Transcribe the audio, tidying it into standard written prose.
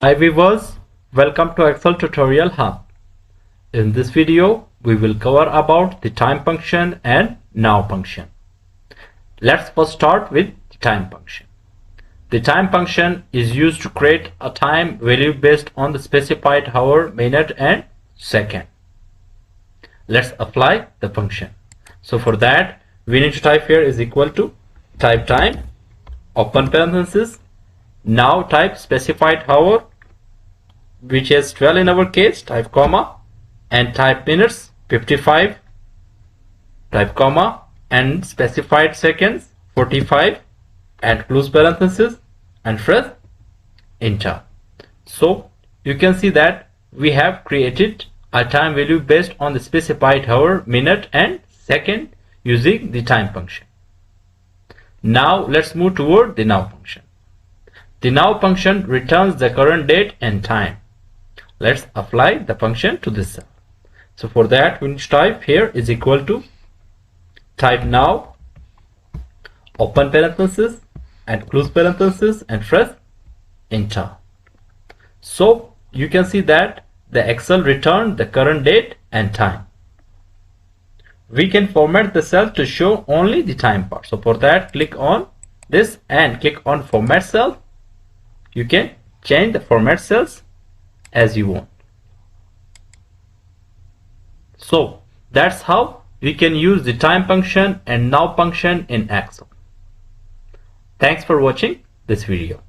Hi viewers, welcome to Excel Tutorial Hub. In this video, we will cover about the time function and now function. Let's first start with the time function. The time function is used to create a time value based on the specified hour, minute and second. Let's apply the function. So for that, we need to type here is equal to type time, open parenthesis, now type specified hour, which is 12 in our case, type comma, and type minutes 55, type comma, and specified seconds 45, and close parenthesis and press enter. So you can see that we have created a time value based on the specified hour, minute and second using the time function. Now let's move toward the now function. The now function returns the current date and time. Let's apply the function to this cell. So for that, we need to type here is equal to type now, open parenthesis and close parenthesis and press enter. So you can see that the Excel returned the current date and time. We can format the cell to show only the time part. So for that, click on this and click on format cell. You can change the format cells as you want. So that's how we can use the time function and now function in Excel. Thanks for watching this video.